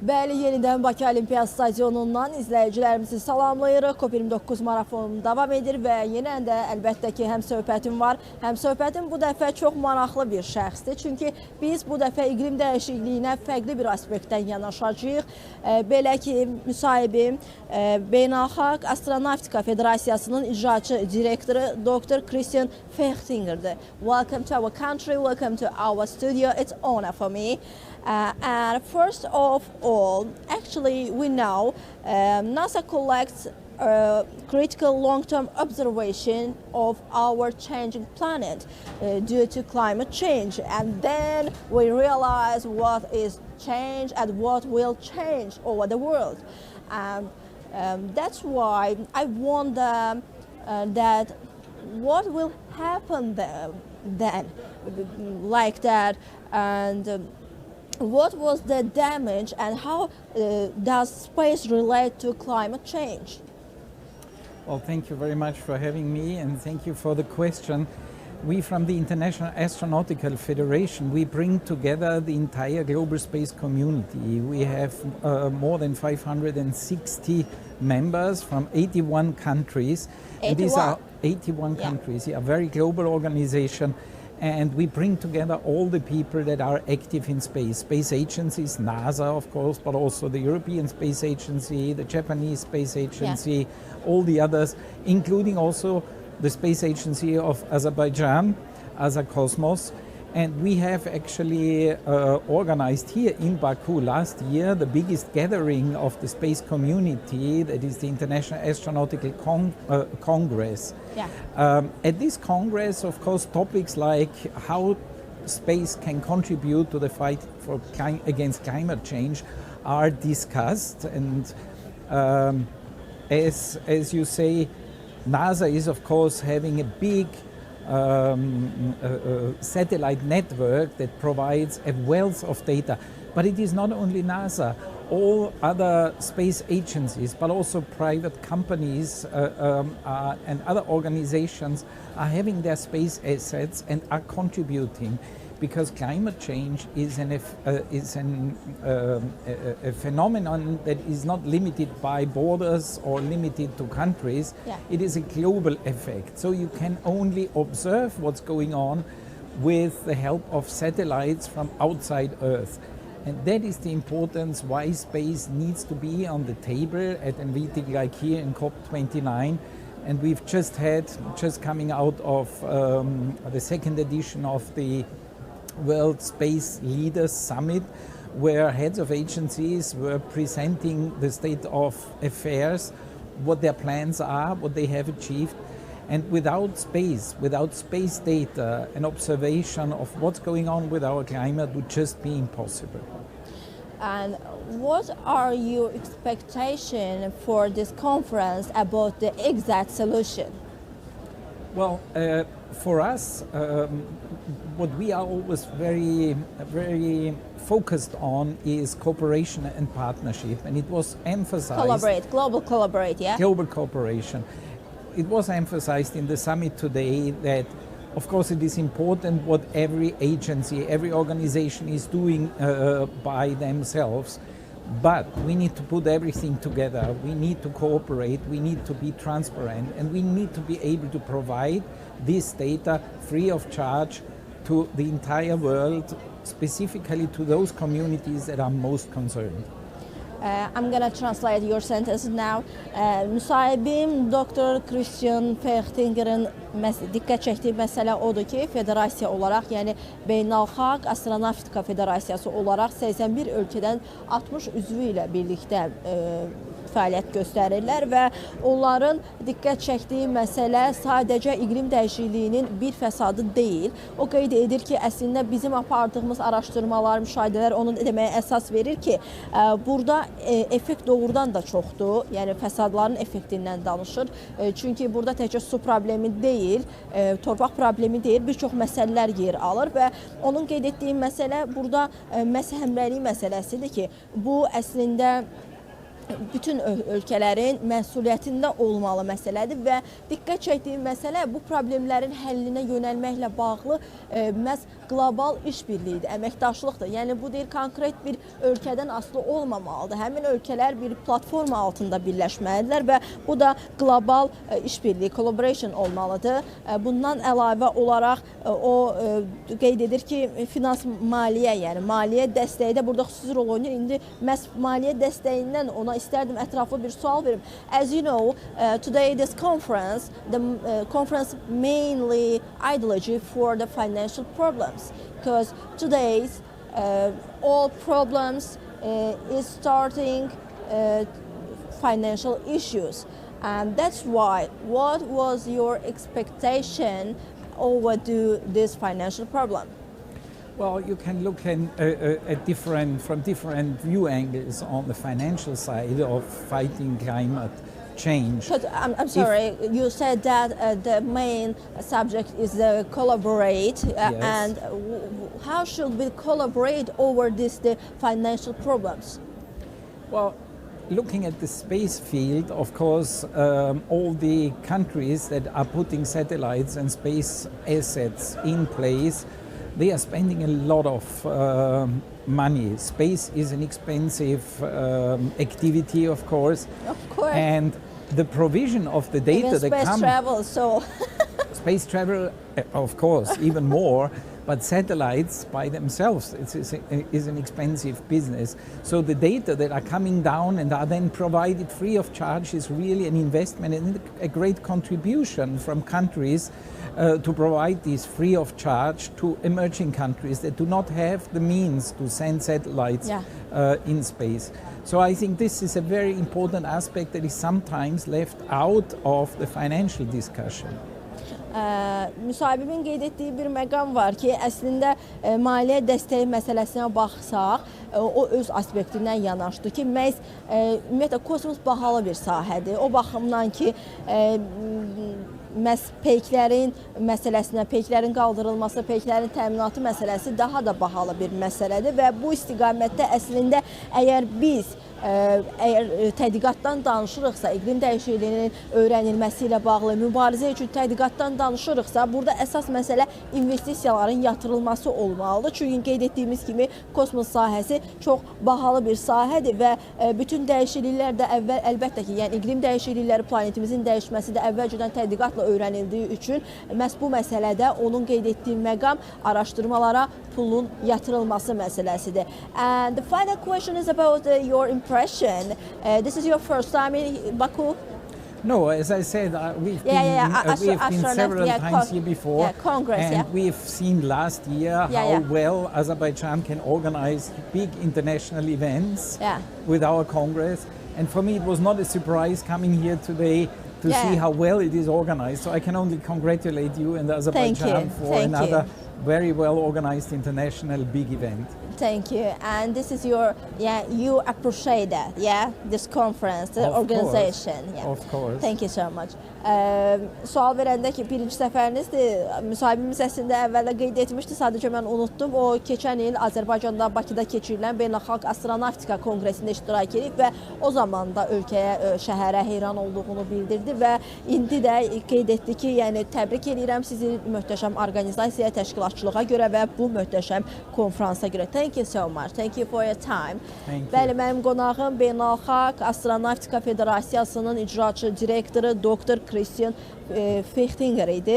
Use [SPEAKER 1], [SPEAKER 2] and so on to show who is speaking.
[SPEAKER 1] Bəli, yenidən Bakı Olimpiya Stadionundan izləyicilərimizi salamlayırıq. COP29 marafonu davam edir və yenə də əlbəttə ki, həm söhbətim var. Həm söhbətim bu dəfə çox maraqlı bir şəxsdir. Çünki biz bu dəfə iqlim dəyişikliyinə fərqli bir aspektdən yanaşacağıq. Belə ki, müsahibim Beynəlxalq Astronavtika Federasiyasının icraçı direktoru Dr. Christian Fechtinger'dir. Welcome to our country, welcome to our studio. It's an honor for me. And first of all, actually we know NASA collects critical long-term observation of our changing planet due to climate change, and then we realize what is changed and what will change over the world. That's why I wonder that what will happen then like that, and what was the damage, and how does space relate to climate change?
[SPEAKER 2] Well, thank you very much for having me, and thank you for the question. We from the International Astronautical Federation, we bring together the entire global space community. We have more than 560 members from 81 countries.
[SPEAKER 1] 81?
[SPEAKER 2] And these are 81 countries, a very global organization. And we bring together all the people that are active in space. Space agencies, NASA of course, but also the European Space Agency, the Japanese Space Agency, all the others, including also the Space Agency of Azerbaijan, Azakosmos. And we have actually organized here in Baku last year the biggest gathering of the space community, that is the International Astronautical Congress. At this Congress, of course, topics like how space can contribute to the fight against climate change are discussed. And as you say, NASA is, of course, having a big satellite network that provides a wealth of data. But it is not only NASA. All other space agencies, but also private companies and other organizations are having their space assets and are contributing, because climate change is a phenomenon that is not limited by borders or limited to countries. It is a global effect. So you can only observe what's going on with the help of satellites from outside Earth. And that is the importance why space needs to be on the table at a meeting like here in COP29. And we've just coming out of the second edition of the World Space Leaders Summit, where heads of agencies were presenting the state of affairs, what their plans are, what they have achieved. And without space data, an observation of what's going on with our climate would just be impossible.
[SPEAKER 1] And what are your expectations for this conference about the exact solution?
[SPEAKER 2] Well, for us, what we are always very focused on is cooperation and partnership, and it was emphasized.
[SPEAKER 1] Global collaborate, yeah? Global
[SPEAKER 2] cooperation. It was emphasized in the summit today that, of course, it is important what every agency, every organization is doing by themselves. But we need to put everything together. We need to cooperate, we need to be transparent, and we need to be able to provide this data free of charge to the entire world, specifically to those communities that are most concerned.
[SPEAKER 1] I'm going to translate your sentence now. Müsahibim Dr. Christian Fechtinger'in diqqət çəkdiyi məsələ odur ki, federasiya olaraq, yəni Beynəlxalq Astronavtika Federasiyası olaraq 81 ölkədən 60 üzvü ilə birlikdə fəaliyyət göstərirlər və onların diqqət çəkdiyi məsələ sadəcə iqlim dəyişikliyinin bir fəsadı deyil. O qeyd edir ki, əslində bizim apardığımız araşdırmalar, müşahidələr onun deməyə əsas verir ki, burada effekt doğrudan da çoxdur, yəni fəsadların effektindən danışır. Çünki burada təkcə su problemi deyil, torpaq problemi deyil, bir çox məsələlər yer alır və onun qeyd etdiyi məsələ burada həmrəylik məsələsidir ki, bu əslində bütün ölkələrin məsuliyyətində olmalı məsələdir və diqqət çəkdiyim məsələ bu problemlərin həllinə yönəlməklə bağlı məhz qlobal işbirliyidir, əməkdaşlıqdır. Yəni bu deyir konkret bir ölkədən asılı olmamalıdır. Həmin ölkələr bir platforma altında birləşməlidirlər və bu da qlobal işbirliyi, collaboration olmalıdır. Bundan əlavə olaraq o qeyd edir ki, finans maliyyə, yəni maliyyə dəstəyi də burada xüsusi rol oynayır. İndi məhz maliyyə dəstəyindən ona istərdim ətraflı bir sual verim. As you know, today this conference, the conference mainly ideology for the financial problems, because today's all problems is starting financial issues, and that's why. What was your expectation over this financial problem?
[SPEAKER 2] Well, you can look from different view angles on the financial side of fighting climate change.
[SPEAKER 1] I'm sorry, you said that the main subject is the collaborate,
[SPEAKER 2] Yes.
[SPEAKER 1] and how should we collaborate over the financial problems?
[SPEAKER 2] Well, looking at the space field, of course, all the countries that are putting satellites and space assets in place, they are spending a lot of money. Space is an expensive activity, of course.
[SPEAKER 1] Of course.
[SPEAKER 2] And the provision of the data
[SPEAKER 1] Even
[SPEAKER 2] that
[SPEAKER 1] space
[SPEAKER 2] comes...
[SPEAKER 1] travel, so...
[SPEAKER 2] Space travel, of course, even more. But satellites by themselves is an expensive business. So the data that are coming down and are then provided free of charge is really an investment and a great contribution from countries to provide these free of charge to emerging countries that do not have the means to send satellites in space. So I think this is a very important aspect that is sometimes left out of the financial discussion.
[SPEAKER 1] Müsahibimin qeyd etdiyi bir məqam var ki, əslində maliyyə dəstəyi məsələsinə baxsaq, o öz aspektindən yanaşdı ki, məhz ümumiyyətlə kosmos bahalı bir sahədir. O baxımdan ki, məhz peyklərin məsələsinə, peyklərin qaldırılması, peyklərin təminatı məsələsi daha da bahalı bir məsələdir və bu istiqamətdə əslində əgər biz tədqiqatdan danışırıqsa, iqlim dəyişikliyinin öyrənilməsi ilə bağlı mübarizə üçün tədqiqatdan danışırıqsa, burada əsas məsələ investisiyaların yatırılması olmalıdır. Çünki qeyd etdiyimiz kimi kosmos sahəsi çox bahalı bir sahədir və bütün dəyişikliklər də əlbəttə ki, yəni iqlim dəyişiklikləri, planetimizin dəyişməsi də əvvəlcədən tədqiqatla öyrənildiyi üçün məhz bu məsələdə onun qeyd etdiyi məqam araşdırmalara pulun yatırılması məsələsidir. And the final question is about your impression. This is your first time in Baku?
[SPEAKER 2] No, as I said, we've been several times here before,
[SPEAKER 1] Congress,
[SPEAKER 2] and we've seen last year how well Azerbaijan can organize big international events with our Congress. And for me, it was not a surprise coming here today to see how well it is organized. So I can only congratulate you and Azerbaijan for another very well organized international big event.
[SPEAKER 1] Thank you. And this is your, you appreciate that, this conference, the organization.
[SPEAKER 2] Of course.
[SPEAKER 1] Thank you so much. Sual verəndə ki, birinci səfərinizdir, müsahibimiz əslində əvvəldə qeyd etmişdi, sadəcə mən unutdum. O, keçən il Azərbaycanda, Bakıda keçirilən Beynəlxalq Astronavtika Konqresində iştirak edib və o zaman da ölkəyə, şəhərə heyran olduğunu bildirdi və indi də qeyd etdi ki, yəni təbrik edirəm sizi möhtəşəm orqanizasiyaya, təşkilatçılığa görə və bu möhtəşəm konferansa görə. Thank you so much. Thank you for your time. Bəli, mənim qonağım Beynəlxalq Astronavtika Federasiyasının icraçı direktoru Dr. Christian Fechtinger idi.